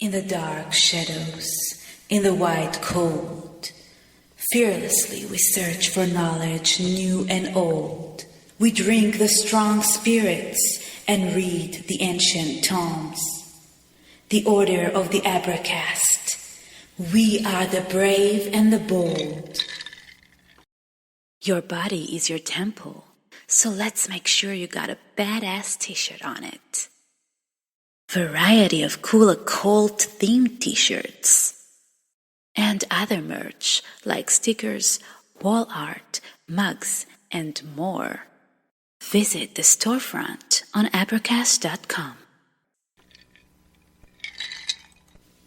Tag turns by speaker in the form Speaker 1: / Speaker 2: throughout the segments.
Speaker 1: In the dark shadows, in the white cold, fearlessly we search for knowledge new and old. We drink the strong spirits and read the ancient tomes. The order of the Abracast. We are the brave and the bold. Your body is your temple, so let's make sure you got a badass t-shirt on it. Variety of cool occult-themed t-shirts. And other merch like stickers, wall art, mugs, and more. Visit the storefront on Advertise.com.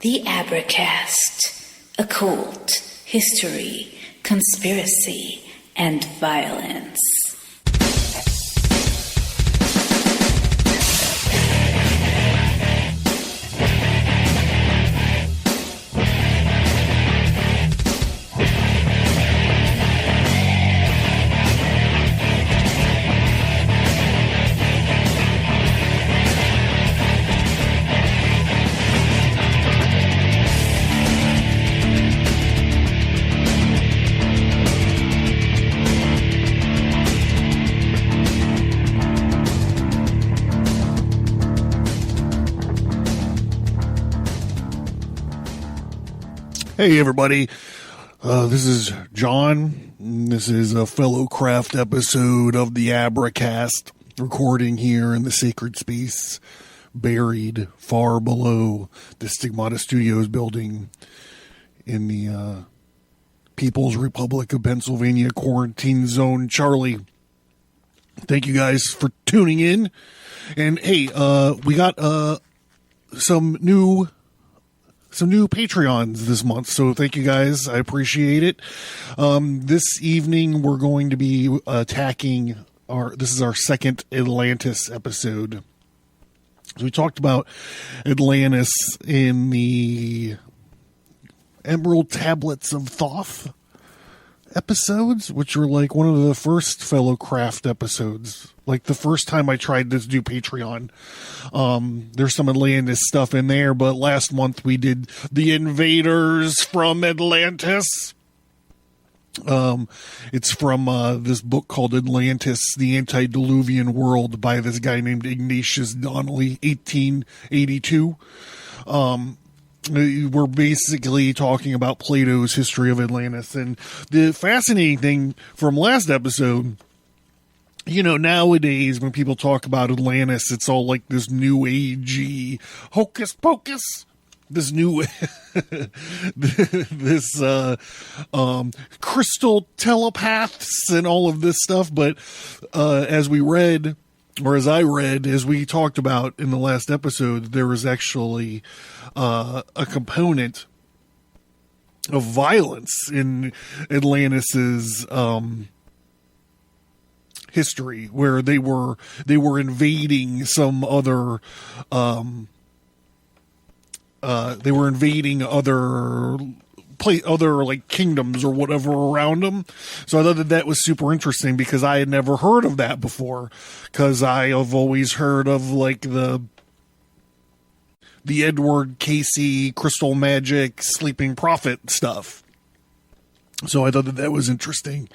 Speaker 1: The Abracast, occult, history, conspiracy, and violence.
Speaker 2: Hey everybody, this is John. This is a Fellowcraft episode of the Abracast, recording here in the sacred space, buried far below the Stigmata Studios building in the People's Republic of Pennsylvania Quarantine Zone Charlie. Thank you guys for tuning in. And hey, we got some new Patreons this month, so thank you guys. I appreciate it. This evening we're going to be attacking this is our second Atlantis episode. So we talked about Atlantis in the Emerald Tablets of Thoth episodes, which were like one of the first Fellowcraft episodes. Like the first time I tried to do Patreon. There's some Atlantis stuff in there, but last month we did The Invaders from Atlantis. It's from this book called Atlantis, the Antediluvian World by this guy named Ignatius Donnelly, 1882. We're basically talking about Plato's history of Atlantis. And the fascinating thing from last episode, you know, nowadays when people talk about Atlantis, it's all like this new agey hocus pocus, this new, this, crystal telepaths and all of this stuff. But, as we read, or as I read, as we talked about in the last episode, there was actually, a component of violence in Atlantis's, history, where they were invading some other other like kingdoms or whatever around them. So I thought that was super interesting because I had never heard of that before, because I have always heard of like the Edward Casey crystal magic sleeping prophet stuff. So I thought that was interesting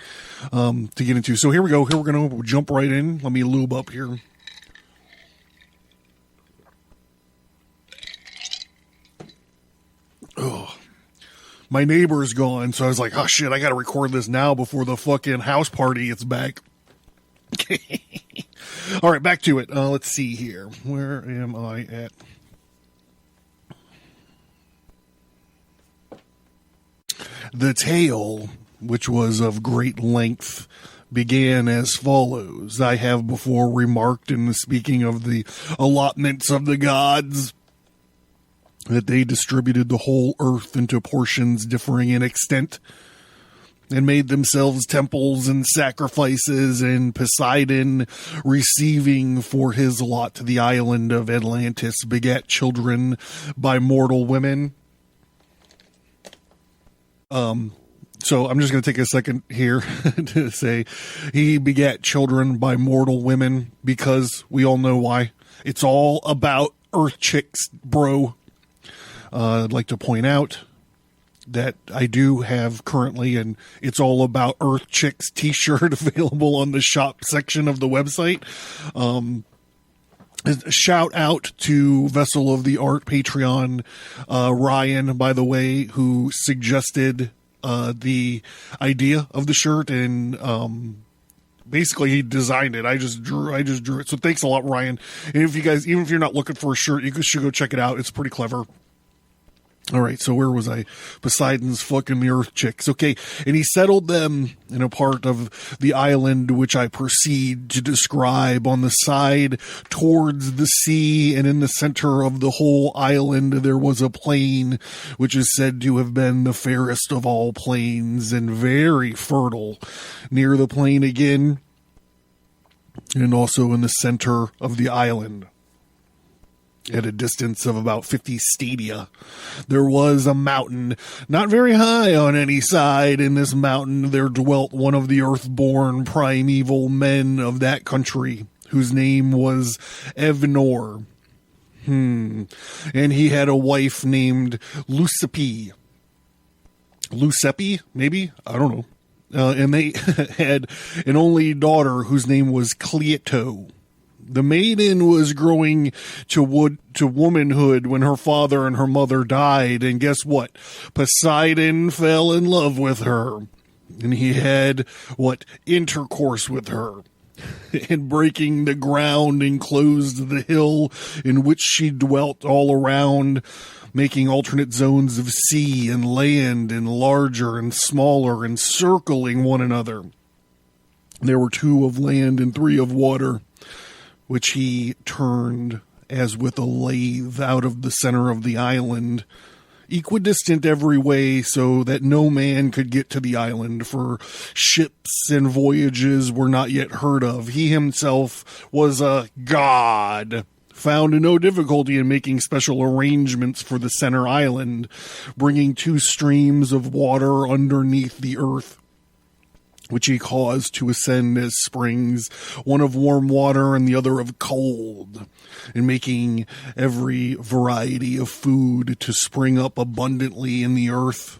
Speaker 2: to get into. So here we go. Here we're going to jump right in. Let me lube up here. Oh, my neighbor's gone, so I was like, oh shit, I got to record this now before the fucking house party gets back. All right, back to it. Let's see here. Where am I at? The tale, which was of great length, began as follows. I have before remarked in the speaking of the allotments of the gods that they distributed the whole earth into portions differing in extent, and made themselves temples and sacrifices, and Poseidon, receiving for his lot the island of Atlantis, begat children by mortal women. So I'm just going to take a second here to say he begat children by mortal women, because we all know why. It's all about earth chicks, bro. I'd like to point out that I do have currently an It's All About Earth Chicks t-shirt available on the shop section of the website. A shout out to Vessel of the Art Patreon, Ryan, by the way, who suggested the idea of the shirt, and basically he designed it. I just drew it. So thanks a lot, Ryan. And if you guys, even if you're not looking for a shirt, you should go check it out. It's pretty clever. All right, so where was I? Poseidon's fucking the Earth Chicks. Okay, and he settled them in a part of the island which I proceed to describe on the side towards the sea, and in the center of the whole island there was a plain which is said to have been the fairest of all plains and very fertile. Near the plain again, and also in the center of the island, at a distance of about 50 stadia, there was a mountain, not very high on any side. In this mountain there dwelt one of the earth-born primeval men of that country, whose name was Evnor. And he had a wife named Lucepe, maybe? I don't know. And they had an only daughter whose name was Cleito. The maiden was growing to womanhood when her father and her mother died, and guess what? Poseidon fell in love with her, and he had, intercourse with her, and breaking the ground enclosed the hill in which she dwelt all around, making alternate zones of sea and land, and larger and smaller, encircling one another. There were 2 of land and 3 of water, which he turned as with a lathe out of the center of the island, equidistant every way, so that no man could get to the island, for ships and voyages were not yet heard of. He himself was a god, found no difficulty in making special arrangements for the center island, bringing 2 streams of water underneath the earth, which he caused to ascend as springs, one of warm water and the other of cold, and making every variety of food to spring up abundantly in the earth.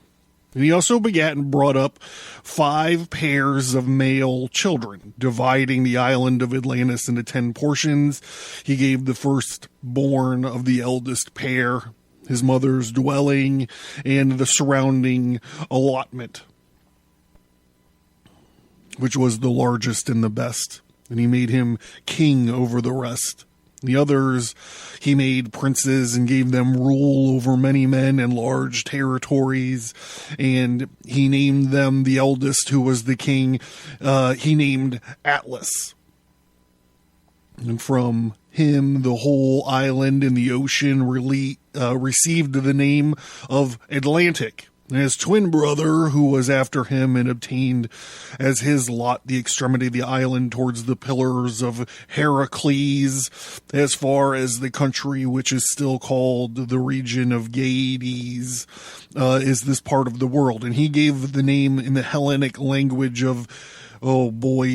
Speaker 2: And he also begat and brought up 5 pairs of male children, dividing the island of Atlantis into 10 portions. He gave the firstborn of the eldest pair his mother's dwelling and the surrounding allotment, which was the largest and the best, and he made him king over the rest. The others he made princes and gave them rule over many men and large territories, and he named them, the eldest, who was the king, he named Atlas. And from him the whole island and the ocean received the name of Atlantic. And his twin brother, who was after him and obtained as his lot the extremity of the island towards the pillars of Heracles, as far as the country which is still called the region of Gades, is this part of the world. And he gave the name in the Hellenic language of, Eumelus.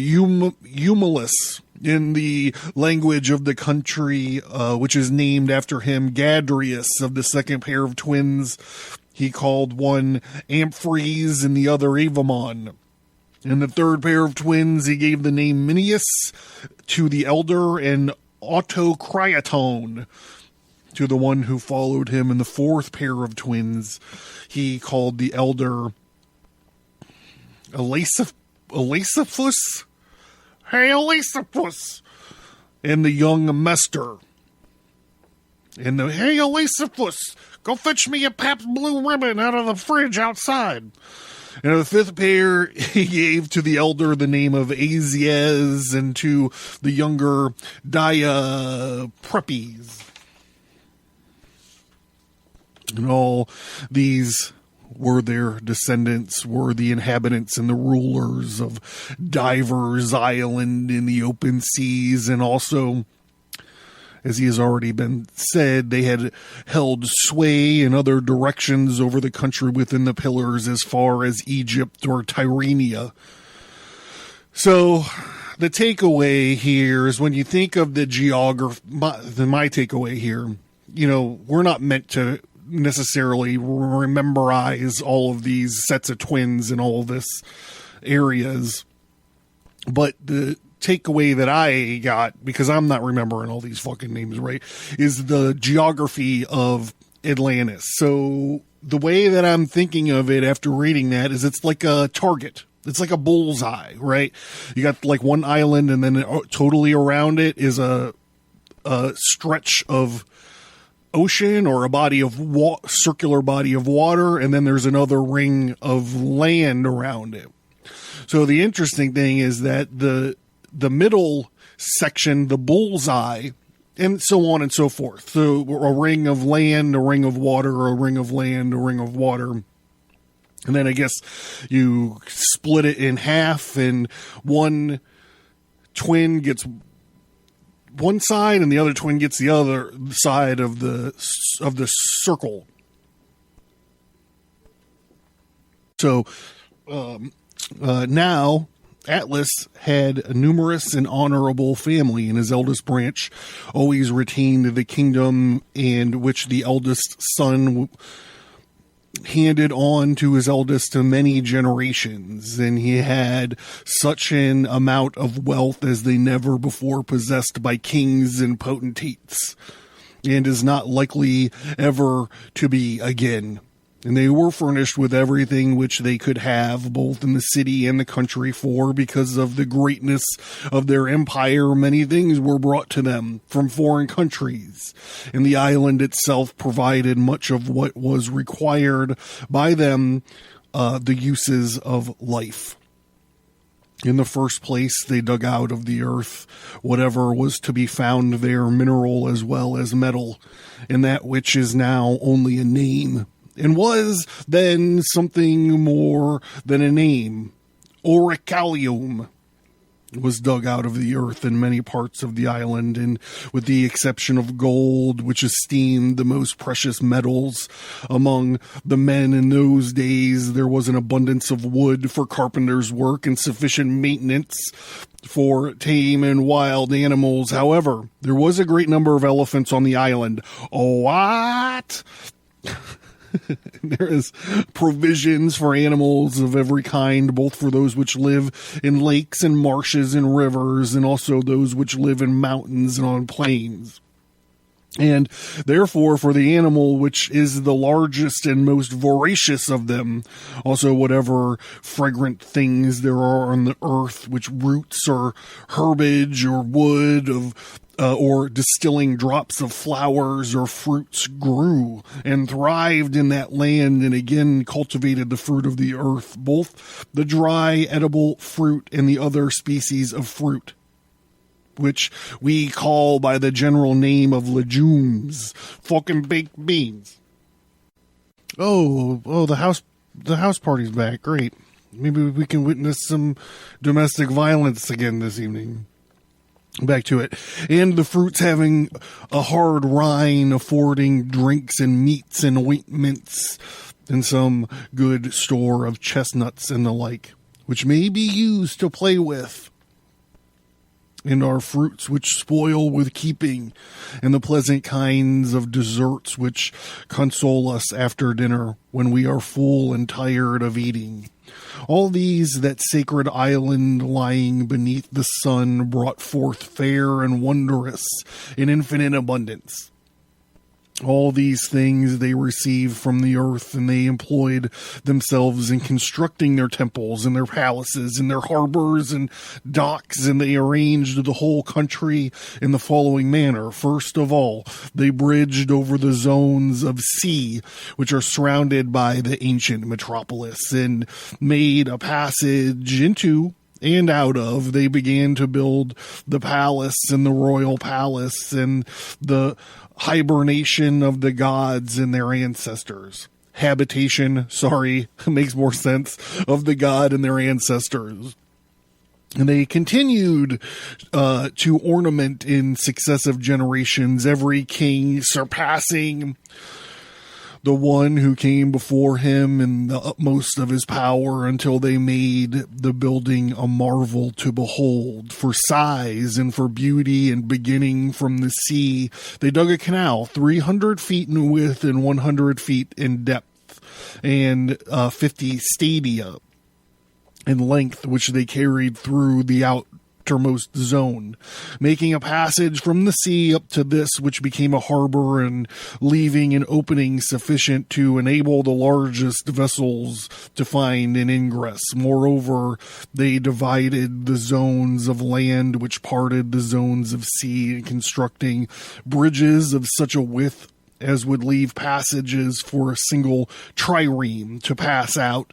Speaker 2: In the language of the country, which is named after him, Gadrius, of the second pair of twins, he called one Amphires and the other Avamon. And the third pair of twins, he gave the name Minius to the elder, and Autocraton to the one who followed him. And the fourth pair of twins, he called the elder Elasippus. Hey, Elasippus! And the young Mester. And the, hey, Elasippus, go fetch me a Pabst Blue Ribbon out of the fridge outside. And the fifth pair he gave to the elder the name of Aziez, and to the younger Diaprepes. And all these were their descendants, were the inhabitants and the rulers of Divers Island in the open seas, and also, as he has already been said, they had held sway in other directions over the country within the pillars as far as Egypt or Tyrrhenia. So the takeaway here is, when you think of the geography, my takeaway here, you know, we're not meant to necessarily rememberize all of these sets of twins and all of this areas. But the takeaway that I got, because I'm not remembering all these fucking names right, is the geography of Atlantis. So the way that I'm thinking of it after reading that is it's like a target. It's like a bullseye, right? You got like one island, and then totally around it is a stretch of ocean or a body of circular body of water, and then there's another ring of land around it. So the interesting thing is that the middle section, the bullseye, and so on and so forth. So a ring of land, a ring of water, a ring of land, a ring of water. And then I guess you split it in half, and one twin gets one side and the other twin gets the other side of the circle. So now Atlas had a numerous and honorable family, and his eldest branch always retained the kingdom, and which the eldest son handed on to his eldest to many generations, and he had such an amount of wealth as they never before possessed by kings and potentates, and is not likely ever to be again. And they were furnished with everything which they could have, both in the city and the country, for because of the greatness of their empire, many things were brought to them from foreign countries. And the island itself provided much of what was required by them, the uses of life. In the first place, they dug out of the earth whatever was to be found there, mineral as well as metal, and that which is now only a name, and was then something more than a name. Orichalcum was dug out of the earth in many parts of the island, and with the exception of gold, which esteemed the most precious metals among the men in those days, there was an abundance of wood for carpenter's work and sufficient maintenance for tame and wild animals. However, there was a great number of elephants on the island. What? There is provisions for animals of every kind, both for those which live in lakes and marshes and rivers, and also those which live in mountains and on plains. And therefore, for the animal which is the largest and most voracious of them, also whatever fragrant things there are on the earth, which roots or herbage or wood of or distilling drops of flowers or fruits grew and thrived in that land, and again cultivated the fruit of the earth, both the dry edible fruit and the other species of fruit, which we call by the general name of legumes, fucking baked beans. Oh, the house party's back. Great. Maybe we can witness some domestic violence again this evening. Back to it. And the fruits having a hard rind, affording drinks and meats and ointments, and some good store of chestnuts and the like, which may be used to play with. And our fruits which spoil with keeping, and the pleasant kinds of desserts which console us after dinner when we are full and tired of eating. All these that sacred island lying beneath the sun brought forth fair and wondrous in infinite abundance. All these things they received from the earth, and they employed themselves in constructing their temples and their palaces and their harbors and docks, and they arranged the whole country in the following manner. First of all, they bridged over the zones of sea, which are surrounded by the ancient metropolis, and made a passage into and out of. They began to build the palace and the royal palace and the hibernation of the gods and their ancestors. Habitation, makes more sense, of the god and their ancestors. And they continued to ornament in successive generations, every king surpassing the one who came before him in the utmost of his power until they made the building a marvel to behold. For size and for beauty and beginning from the sea, they dug a canal 300 feet in width and 100 feet in depth, and 50 stadia in length, which they carried through the outermost zone, making a passage from the sea up to this, which became a harbor, and leaving an opening sufficient to enable the largest vessels to find an ingress. Moreover, they divided the zones of land which parted the zones of sea, and constructing bridges of such a width as would leave passages for a single trireme to pass out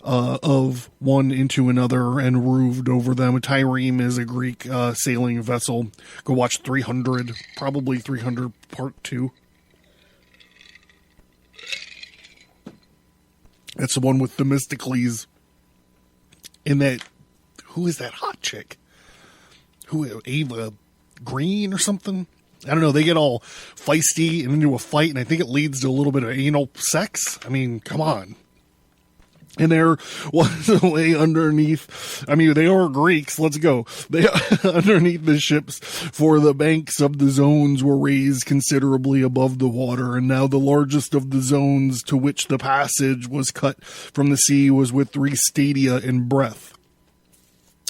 Speaker 2: of one into another, and roofed over them. A trireme is a Greek sailing vessel. Go watch 300, probably 300 part 2. That's the one with Themistocles. And that, who is that hot chick? Who, Ava Green or something? I don't know. They get all feisty and into a fight, and I think it leads to a little bit of anal sex. I mean, come on. And there was a way underneath, I mean, they are Greeks, let's go. They underneath the ships, for the banks of the zones were raised considerably above the water, and now the largest of the zones to which the passage was cut from the sea was with 3 stadia in breadth.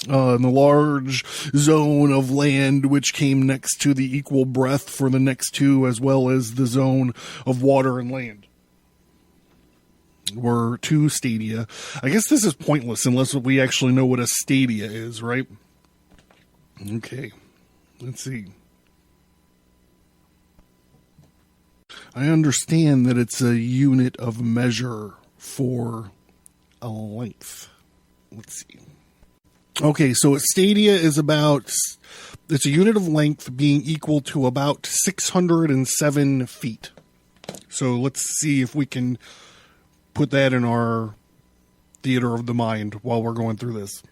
Speaker 2: And the large zone of land which came next to the equal breadth for the next 2, as well as the zone of water and land, were 2 stadia. I guess this is pointless unless we actually know what a stadia is, right? Okay, let's see. I understand that it's a unit of measure for a length. Let's see. Okay, so a stadia is it's a unit of length being equal to about 607 feet. So let's see if we can put that in our theater of the mind while we're going through this.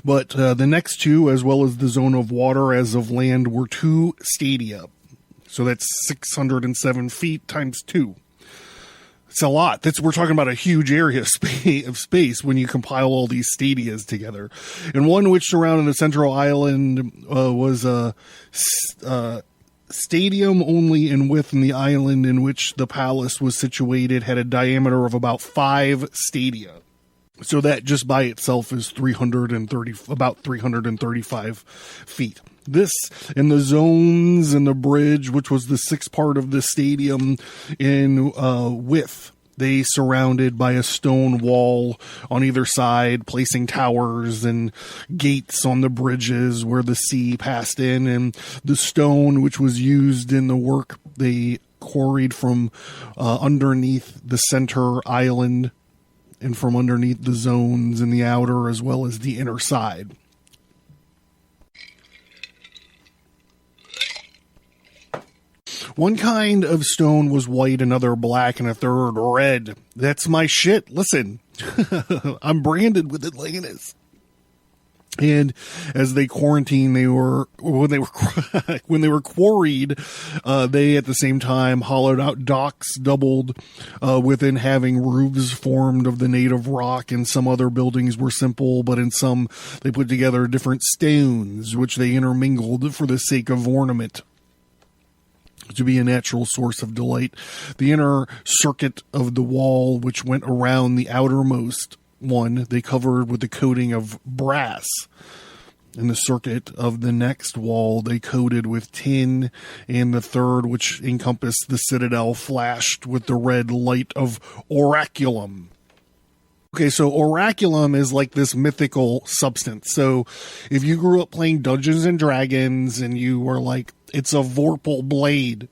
Speaker 2: But the next 2, as well as the zone of water as of land, were 2 stadia. So that's 607 feet times 2. It's a lot. We're talking about a huge area of space when you compile all these stadias together. And one which surrounded the central island was a stadium only in width, and the island in which the palace was situated had a diameter of about 5 stadia. So that just by itself is about 335 feet. This and the zones and the bridge, which was the 6th part of the stadium in width, they surrounded by a stone wall on either side, placing towers and gates on the bridges where the sea passed in, and the stone which was used in the work they quarried from underneath the center island and from underneath the zones in the outer as well as the inner side. One kind of stone was white, another black, and a third red. That's my shit. Listen, I'm branded with Atlantis. And as they quarantined, when they were quarried, they at the same time hollowed out docks, doubled within having roofs formed of the native rock, and some other buildings were simple, but in some they put together different stones, which they intermingled for the sake of ornament, to be a natural source of delight. The inner circuit of the wall, which went around the outermost one, they covered with a coating of brass. And the circuit of the next wall they coated with tin, and the third, which encompassed the citadel, flashed with the red light of oraculum. Okay, so oraculum is like this mythical substance. So if you grew up playing Dungeons and Dragons and you were like, it's a Vorpal blade.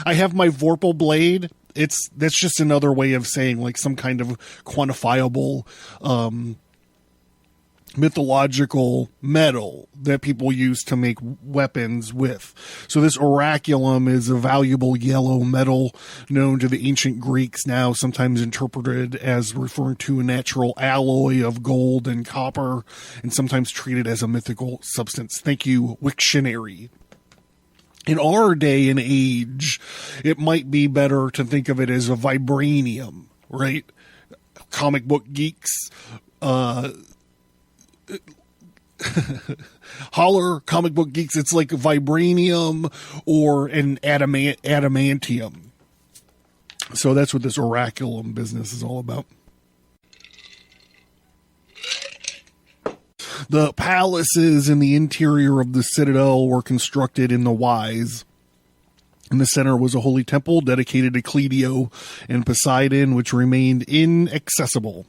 Speaker 2: I have my Vorpal blade. That's just another way of saying like some kind of quantifiable mythological metal that people use to make weapons with. So this oraculum is a valuable yellow metal known to the ancient Greeks, now sometimes interpreted as referring to a natural alloy of gold and copper, and sometimes treated as a mythical substance. Thank you, Wiktionary. In our day and age, it might be better to think of it as a vibranium, right? Comic book geeks, holler comic book geeks. It's like vibranium or an adamantium. So that's what this oraculum business is all about. The palaces in the interior of the citadel were constructed in the wise. In the center was a holy temple dedicated to Cledio and Poseidon, which remained inaccessible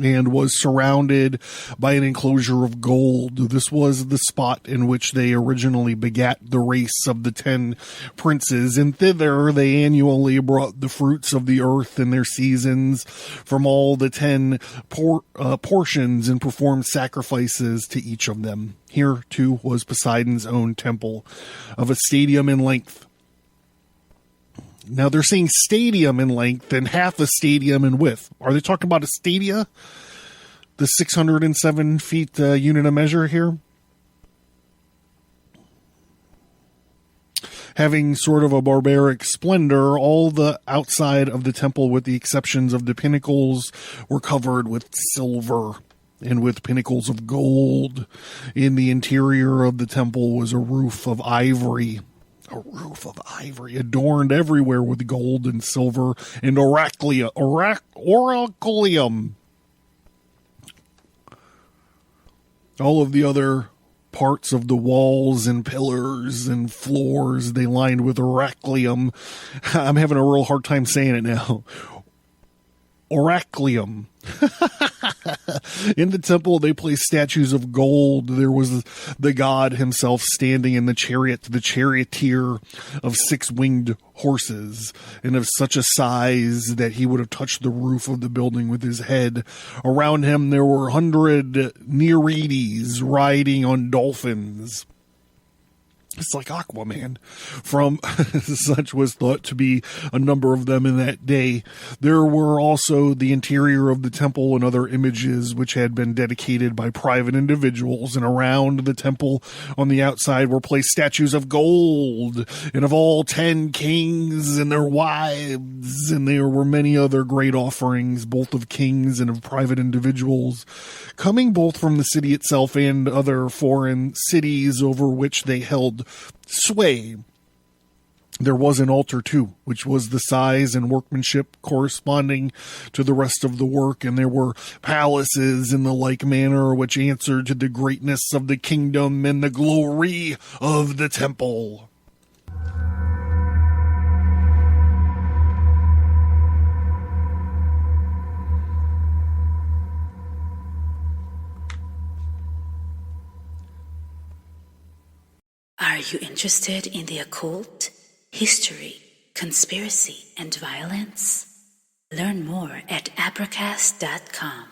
Speaker 2: and was surrounded by an enclosure of gold. This was the spot in which they originally begat the race of the 10 princes, and thither they annually brought the fruits of the earth in their seasons from all the 10 portions and performed sacrifices to each of them. Here, too, was Poseidon's own temple of a stadium in length. Now, they're saying stadium in length and half a stadium in width. Are they talking about a stadia? The 607 feet unit of measure here? Having sort of a barbaric splendor, all the outside of the temple, with the exceptions of the pinnacles, were covered with silver and with pinnacles of gold. In the interior of the temple was a roof of ivory. A roof of ivory adorned everywhere with gold and silver and oracleum. All of the other parts of the walls and pillars and floors, they lined with oracleum. I'm having a real hard time saying it now. Oracleum. In the temple, they placed statues of gold. There was the god himself standing in the chariot, the charioteer of 6-winged horses, and of such a size that he would have touched the roof of the building with his head. Around him, there were 100 Nereides riding on dolphins. It's like Aquaman. From such was thought to be a number of them in that day. There were also the interior of the temple and other images which had been dedicated by private individuals, and around the temple on the outside were placed statues of gold and of all 10 kings and their wives, and there were many other great offerings, both of kings and of private individuals, coming both from the city itself and other foreign cities over which they held sway. There was an altar too, which was the size and workmanship corresponding to the rest of the work, and there were palaces in the like manner which answered to the greatness of the kingdom and the glory of the temple.
Speaker 1: Are you interested in the occult, history, conspiracy, and violence? Learn more at Advertise.com.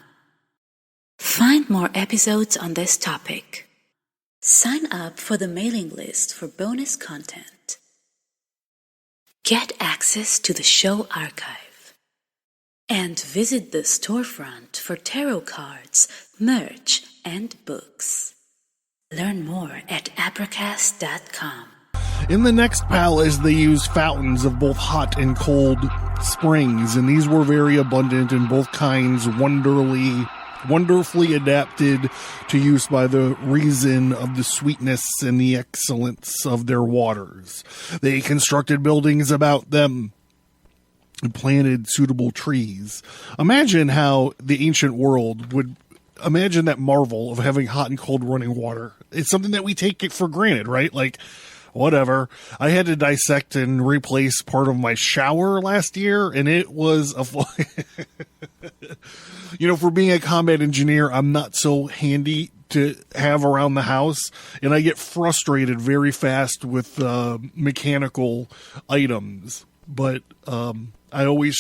Speaker 1: Find more episodes on this topic. Sign up for the mailing list for bonus content. Get access to the show archive. And visit the storefront for tarot cards, merch, and books. Learn more at Advertise.com.
Speaker 2: In the next palace, they used fountains of both hot and cold springs, and these were very abundant in both kinds, wonderfully adapted to use by the reason of the sweetness and the excellence of their waters. They constructed buildings about them and planted suitable trees. Imagine how the ancient world would imagine that marvel of having hot and cold running water. It's something that we take it for granted, right? Like, whatever. I had to dissect and replace part of my shower last year, and it was for being a combat engineer, I'm not so handy to have around the house, and I get frustrated very fast with mechanical items. But I always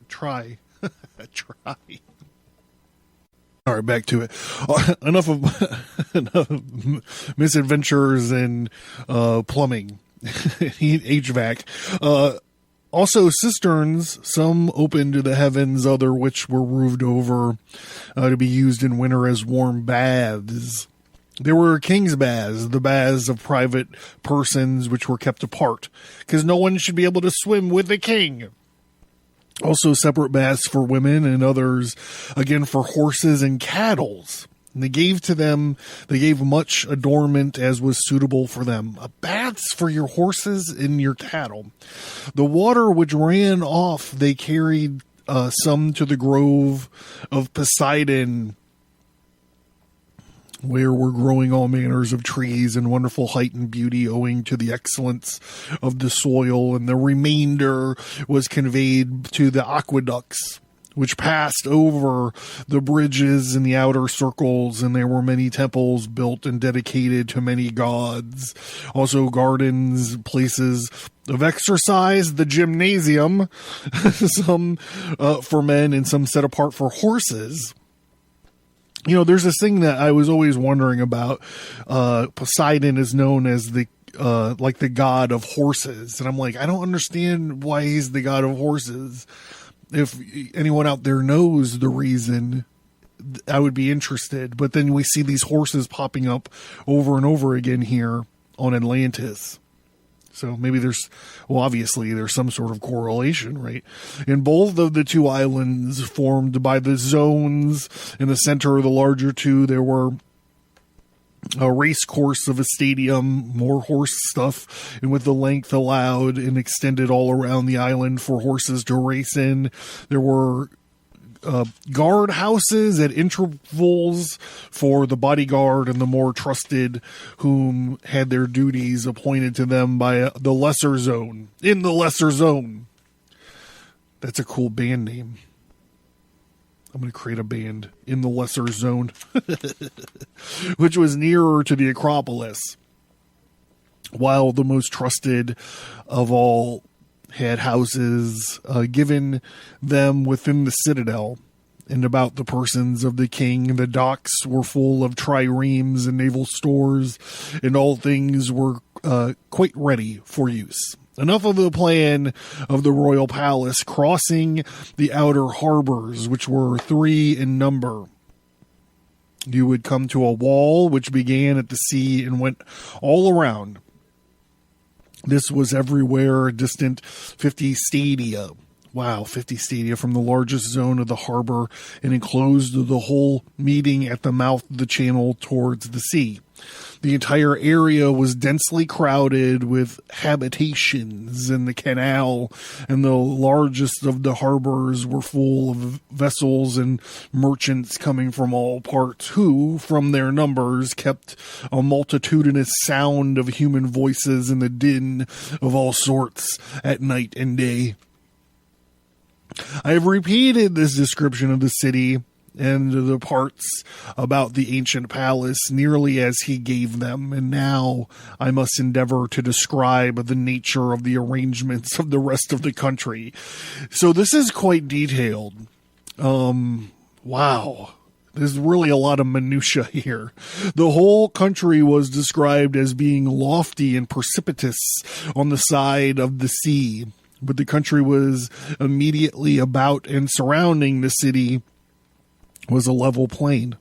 Speaker 2: try. All right, back to it. Enough of misadventures and plumbing, HVAC. Also, cisterns, some open to the heavens, other which were roofed over to be used in winter as warm baths. There were king's baths, the baths of private persons, which were kept apart, because no one should be able to swim with the king. Also separate baths for women and others, again, for horses and cattle. And they gave much adornment as was suitable for them. Baths for your horses and your cattle. The water which ran off, they carried some to the grove of Poseidon, where were growing all manners of trees in wonderful height and beauty owing to the excellence of the soil, and the remainder was conveyed to the aqueducts, which passed over the bridges in the outer circles, and there were many temples built and dedicated to many gods. Also gardens, places of exercise, the gymnasium, some for men and some set apart for horses. You know, there's this thing that I was always wondering about. Poseidon is known as the god of horses. And I'm like, I don't understand why he's the god of horses. If anyone out there knows the reason, I would be interested. But then we see these horses popping up over and over again here on Atlantis. So maybe obviously there's some sort of correlation, right? In both of the two islands formed by the zones, in the center of the larger two, there were a race course of a stadium, more horse stuff, and with the length allowed and extended all around the island for horses to race in. There were guard houses at intervals for the bodyguard and the more trusted, whom had their duties appointed to them by the lesser zone. In the lesser zone. That's a cool band name. I'm going to create a band, In the Lesser Zone, which was nearer to the Acropolis, while the most trusted of all had houses given them within the citadel and about the persons of the king. The docks were full of triremes and naval stores, and all things were quite ready for use. Enough of the plan of the royal palace, crossing the outer harbors, which were 3 in number. You would come to a wall which began at the sea and went all around. This was everywhere distant 50 stadia. Wow, 50 stadia from the largest zone of the harbor, and enclosed the whole meeting at the mouth of the channel towards the sea. The entire area was densely crowded with habitations in the canal, and the largest of the harbors were full of vessels and merchants coming from all parts, who, from their numbers, kept a multitudinous sound of human voices and the din of all sorts at night and day. I have repeated this description of the city and the parts about the ancient palace nearly as he gave them, and now I must endeavor to describe the nature of the arrangements of the rest of the country. So this is quite detailed. Wow. There's really a lot of minutia here. The whole country was described as being lofty and precipitous on the side of the sea, but the country was immediately about and surrounding the city was a level plain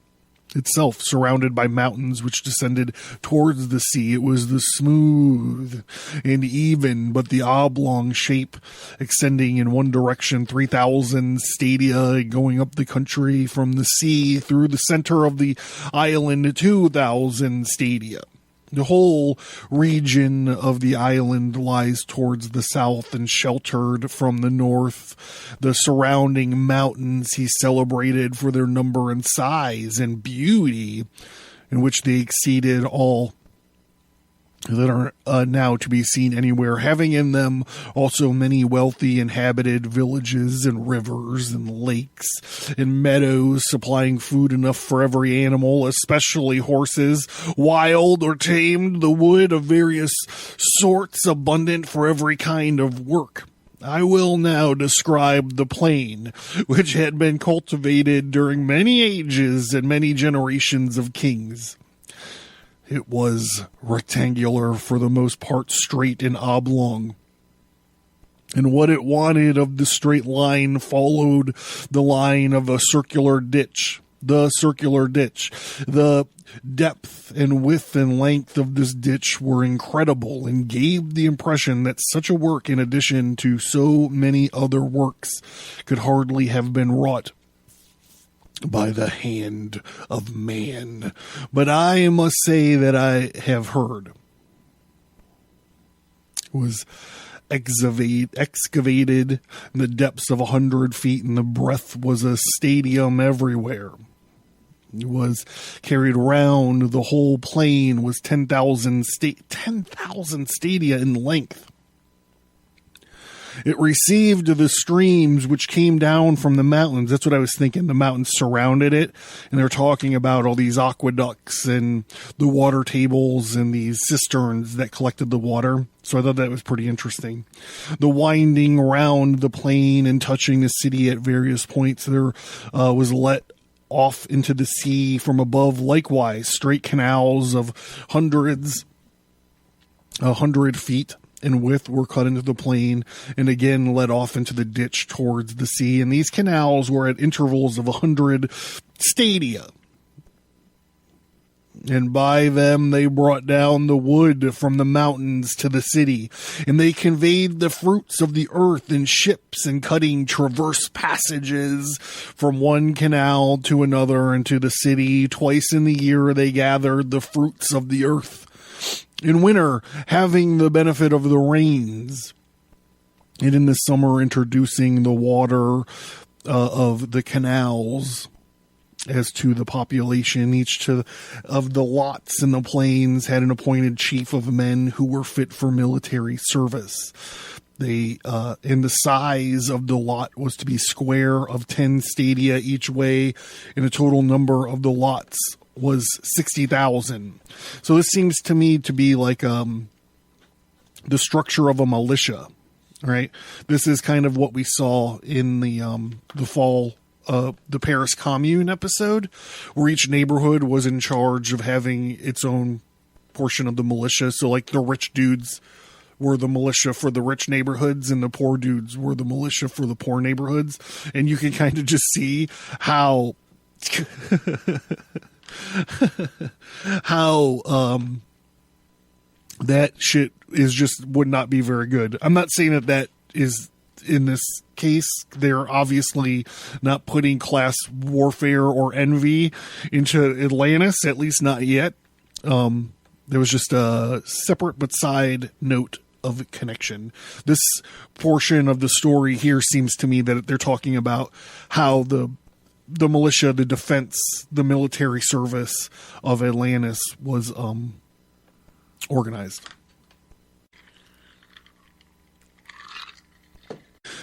Speaker 2: itself, surrounded by mountains which descended towards the sea. It was the smooth and even, but the oblong shape extending in one direction 3,000 stadia, going up the country from the sea through the center of the island 2,000 stadia. The whole region of the island lies towards the south and sheltered from the north. The surrounding mountains he celebrated for their number and size and beauty, in which they exceeded all that are now to be seen anywhere, having in them also many wealthy inhabited villages and rivers and lakes and meadows, supplying food enough for every animal, especially horses, wild or tamed, the wood of various sorts abundant for every kind of work. I will now describe the plain, which had been cultivated during many ages and many generations of kings. It was rectangular, for the most part straight and oblong, and what it wanted of the straight line followed the line of a circular ditch, the circular ditch. The depth and width and length of this ditch were incredible and gave the impression that such a work, in addition to so many other works, could hardly have been wrought by the hand of man. But I must say that I have heard it was excavated in the depths of 100 feet, and the breadth was a stadium everywhere. It was carried around the whole plain, was 10,000 stadia in length. It received the streams which came down from the mountains. That's what I was thinking. The mountains surrounded it, and they're talking about all these aqueducts and the water tables and these cisterns that collected the water. So I thought that was pretty interesting. The winding around the plain and touching the city at various points there was let off into the sea from above. Likewise, straight canals of 100 feet in width were cut into the plain and again led off into the ditch towards the sea. And these canals were at intervals of 100 stadia. And by them they brought down the wood from the mountains to the city, and they conveyed the fruits of the earth in ships, and cutting traverse passages from one canal to another into the city. Twice in the year they gathered the fruits of the earth. In winter, having the benefit of the rains, and in the summer introducing the water of the canals. As to the population, each of the lots in the plains had an appointed chief of men who were fit for military service. And the size of the lot was to be square of 10 stadia each way, and the total number of the lots was 60,000. So this seems to me to be like the structure of a militia, right? This is kind of what we saw in the fall. The Paris Commune episode, where each neighborhood was in charge of having its own portion of the militia. So like the rich dudes were the militia for the rich neighborhoods, and the poor dudes were the militia for the poor neighborhoods. And you can kind of just see how that shit is just would not be very good. I'm not saying that is in this case. They're obviously not putting class warfare or envy into Atlantis, at least not yet. There was just a separate but side note of connection. This portion of the story here seems to me that they're talking about how the militia, the defense, the military service of Atlantis was organized.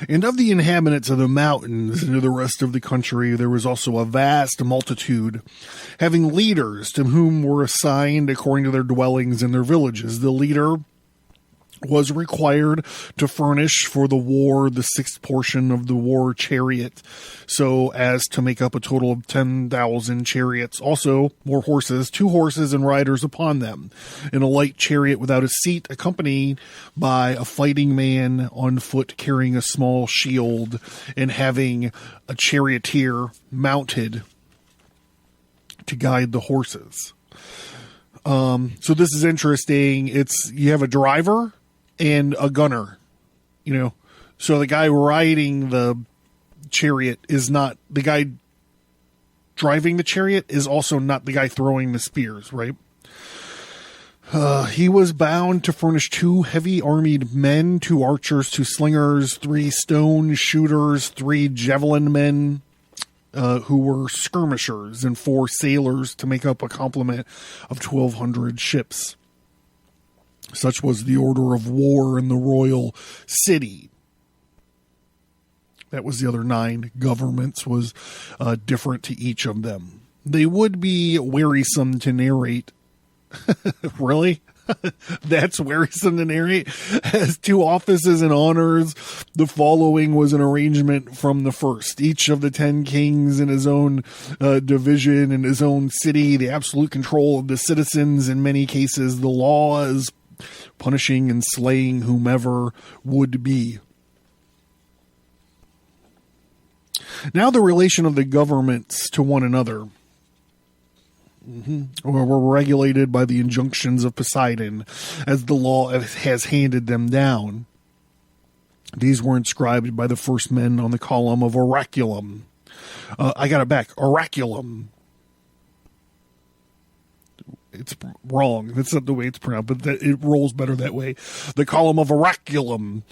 Speaker 2: And of the inhabitants of the mountains and of the rest of the country, there was also a vast multitude, having leaders to whom were assigned according to their dwellings and their villages. The leader was required to furnish for the war the sixth portion of the war chariot, so as to make up a total of 10,000 chariots. Also, more horses, 2 horses and riders upon them, in a light chariot without a seat, accompanied by a fighting man on foot carrying a small shield, and having a charioteer mounted to guide the horses. So this is interesting. You have a driver and a gunner, so the guy riding the chariot is not the guy driving the chariot, is also not the guy throwing the spears, right? He was bound to furnish 2 heavy armed men, 2 archers, 2 slingers, 3 stone shooters, 3 javelin men, who were skirmishers, and 4 sailors to make up a complement of 1,200 ships. Such was the order of war in the royal city. That was the other 9 governments, was different to each of them. They would be wearisome to narrate. Really? That's wearisome to narrate? As 2 offices and honors, the following was an arrangement from the first. Each of the 10 kings in his own division, in his own city, the absolute control of the citizens, in many cases the laws, punishing and slaying whomever would be. Now the relation of the governments to one another were regulated by the injunctions of Poseidon as the law has handed them down. These were inscribed by the first men on the column of oraculum. I got it back. Oraculum. It's wrong. That's not the way it's pronounced, but it rolls better that way. The column of oraculum,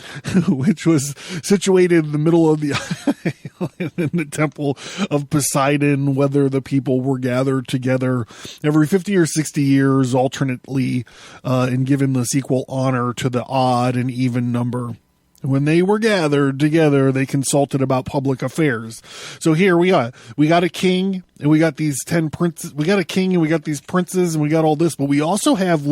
Speaker 2: which was situated in the middle of the island in the temple of Poseidon, whether the people were gathered together every 50 or 60 years alternately, and given this equal honor to the odd and even number. When they were gathered together, they consulted about public affairs. So here we got a king, and we got these 10 princes. We got a king, and we got these princes, and we got all this. But we also have,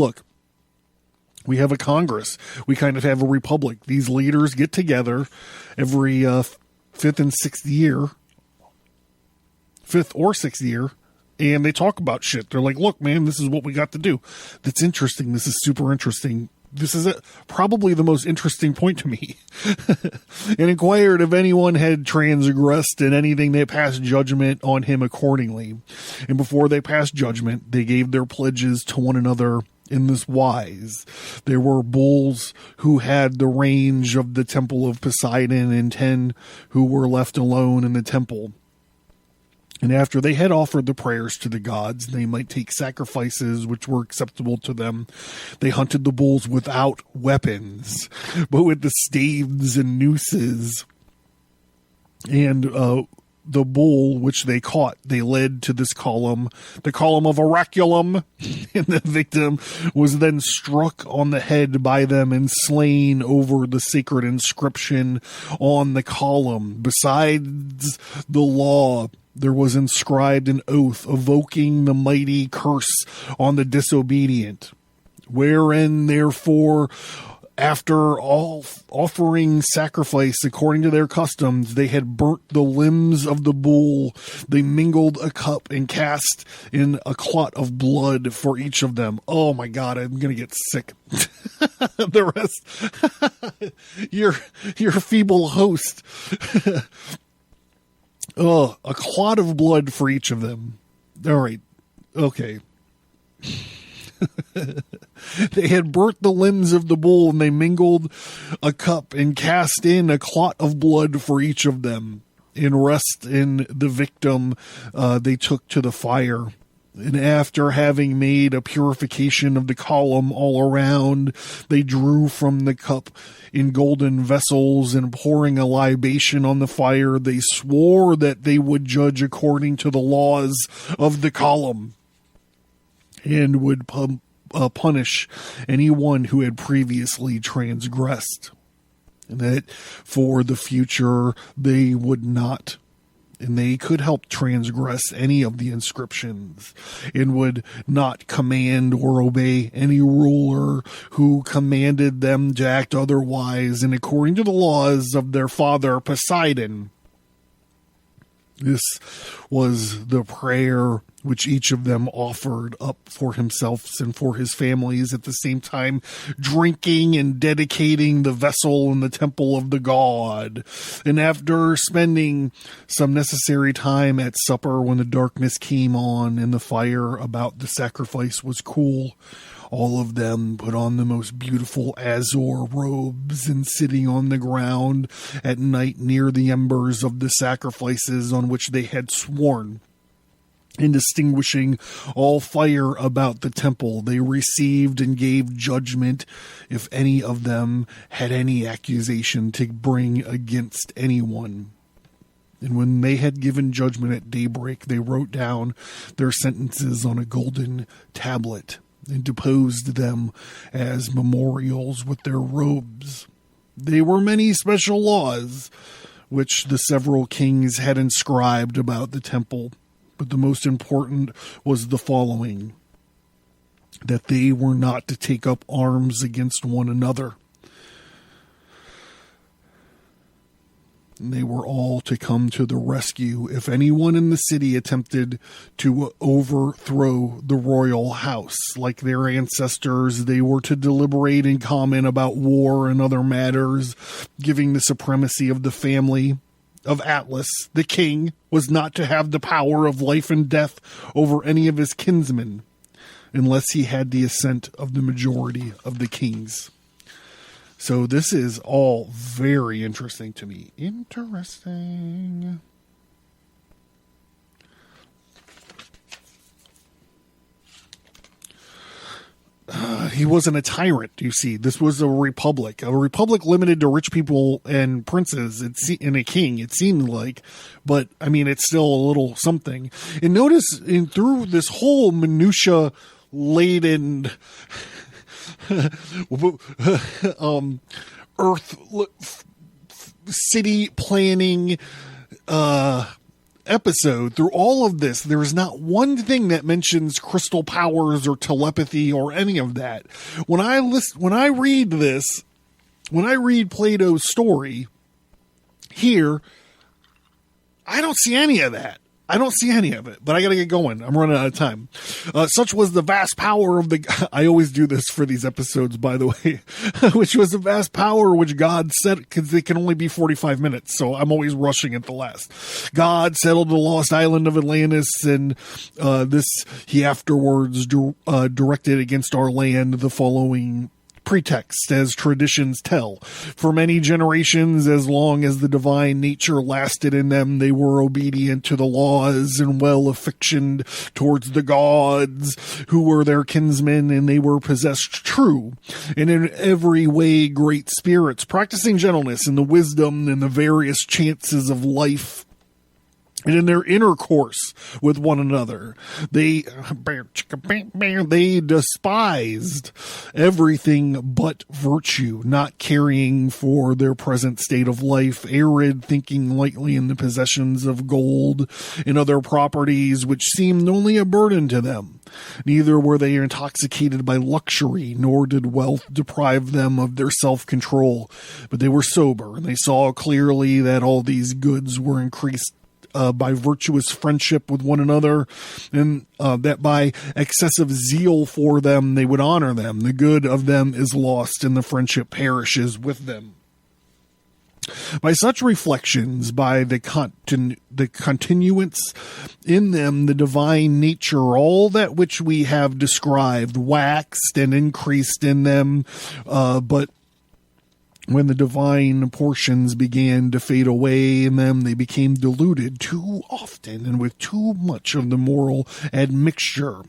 Speaker 2: we have a Congress. We kind of have a republic. These leaders get together every fifth or sixth year, and they talk about shit. They're like, look, man, this is what we got to do. That's interesting. This is super interesting. This is probably the most interesting point to me. And inquired if anyone had transgressed in anything, they passed judgment on him accordingly. And before they passed judgment, they gave their pledges to one another in this wise. There were bulls who had the range of the temple of Poseidon, and 10 who were left alone in the temple. And after they had offered the prayers to the gods, they might take sacrifices which were acceptable to them. They hunted the bulls without weapons, but with the staves and nooses. And the bull which they caught, they led to this column, the column of oraculum, and the victim was then struck on the head by them and slain over the sacred inscription on the column. Besides the law, there was inscribed an oath evoking the mighty curse on the disobedient, wherein, therefore, after all offering sacrifice according to their customs, they had burnt the limbs of the bull. They mingled a cup and cast in a clot of blood for each of them. Oh my God, I'm going to get sick. The rest, your feeble host. Oh, a clot of blood for each of them. All right. Okay. They had burnt the limbs of the bull, and they mingled a cup and cast in a clot of blood for each of them. In rest in the victim, they took to the fire. And after having made a purification of the column all around, they drew from the cup in golden vessels, and pouring a libation on the fire, they swore that they would judge according to the laws of the column, and would punish anyone who had previously transgressed, and that for the future they would not. And they could help transgress any of the inscriptions, and would not command or obey any ruler who commanded them to act otherwise and according to the laws of their father Poseidon. This was the prayer which each of them offered up for himself and for his families, at the same time drinking and dedicating the vessel in the temple of the god. And after spending some necessary time at supper, when the darkness came on and the fire about the sacrifice was cool, all of them put on the most beautiful azure robes, and sitting on the ground at night near the embers of the sacrifices on which they had sworn, in distinguishing all fire about the temple, they received and gave judgment if any of them had any accusation to bring against anyone. And when they had given judgment at daybreak, they wrote down their sentences on a golden tablet, and deposed them as memorials with their robes. They were many special laws which the several kings had inscribed about the temple, but the most important was the following: that they were not to take up arms against one another. They were all to come to the rescue if anyone in the city attempted to overthrow the royal house. Like their ancestors, they were to deliberate in common about war and other matters, giving the supremacy of the family of Atlas, the king, was not to have the power of life and death over any of his kinsmen, unless he had the assent of the majority of the kings. So this is all very interesting to me. Interesting. He wasn't a tyrant, you see. This was a republic limited to rich people and princes and a king, it seemed like. But, I mean, it's still a little something. And notice, through this whole minutia-laden earth city planning episode, through all of this, there is not one thing that mentions crystal powers or telepathy or any of that. When I read Plato's story here, I don't see any of that. I don't see any of it, but I got to get going. I'm running out of time. Such was the vast power of the... I always do this for these episodes, by the way. Which was the vast power which God set, because they can only be 45 minutes, so I'm always rushing at the last. God settled the lost island of Atlantis, and this he afterwards directed against our land the following pretext, as traditions tell. For many generations, as long as the divine nature lasted in them, they were obedient to the laws and well affectioned towards the gods who were their kinsmen, and they were possessed true and in every way great spirits, practicing gentleness and the wisdom and the various chances of life. And in their intercourse with one another, they despised everything but virtue, not caring for their present state of life, arid, thinking lightly in the possessions of gold and other properties which seemed only a burden to them. Neither were they intoxicated by luxury, nor did wealth deprive them of their self-control, but they were sober, and they saw clearly that all these goods were increased by virtuous friendship with one another, and that by excessive zeal for them they would honor them. The good of them is lost, and the friendship perishes with them. By such reflections, by the continuance in them, the divine nature, all that which we have described, waxed and increased in them, but when the divine portions began to fade away in them, they became diluted too often and with too much of the moral admixture,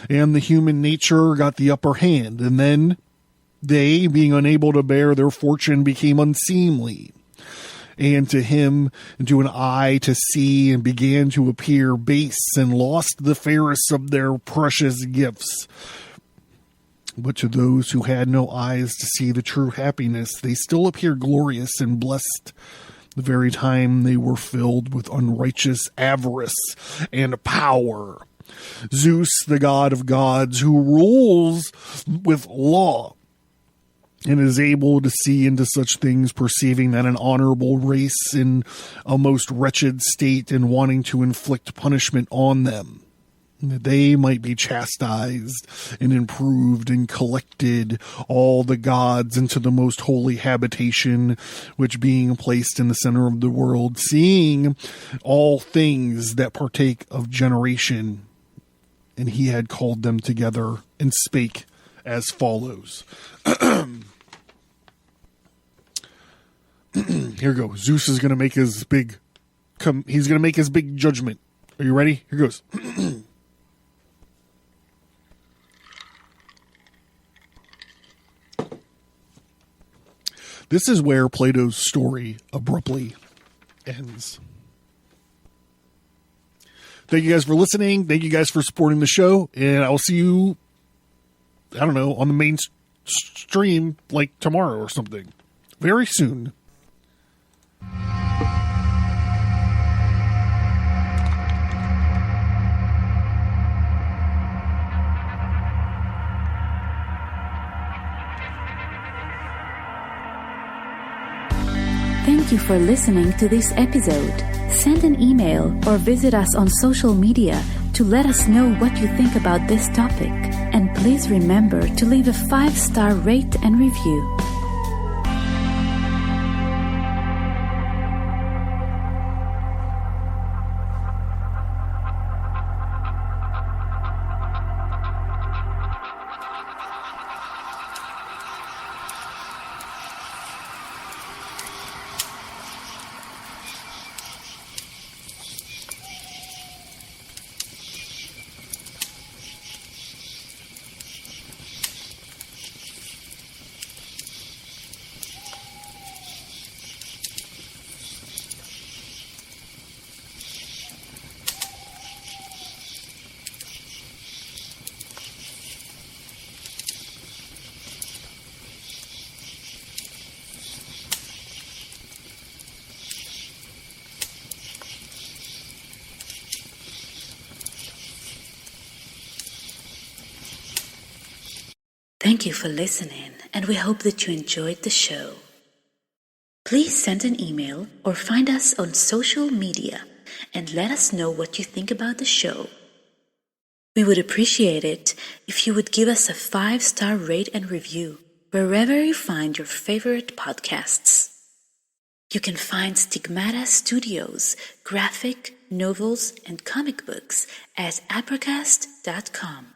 Speaker 2: and the human nature got the upper hand, and then they, being unable to bear their fortune, became unseemly, and to him, and to an eye to see, and began to appear base, and lost the fairest of their precious gifts. But to those who had no eyes to see the true happiness, they still appeared glorious and blessed the very time they were filled with unrighteous avarice and power. Zeus, the god of gods, who rules with law and is able to see into such things, perceiving that an honorable race in a most wretched state and wanting to inflict punishment on them, that they might be chastised and improved, and collected all the gods into the most holy habitation, which being placed in the center of the world, seeing all things that partake of generation, and he had called them together and spake as follows. Here goes. Zeus is going to make his big he's going to make his big judgment. Are you ready? Here goes. This is where Plato's story abruptly ends. Thank you guys for listening. Thank you guys for supporting the show. And I will see you, I don't know, on the main stream like tomorrow or something. Very soon.
Speaker 1: Thank you for listening to this episode. Send an email or visit us on social media to let us know what you think about this topic. And please remember to leave a 5-star rate and review. Thank you for listening, and we hope that you enjoyed the show. Please send an email or find us on social media and let us know what you think about the show. We would appreciate it if you would give us a 5-star rate and review wherever you find your favorite podcasts. You can find Stigmata Studios, graphic, novels, and comic books at Advertise.com.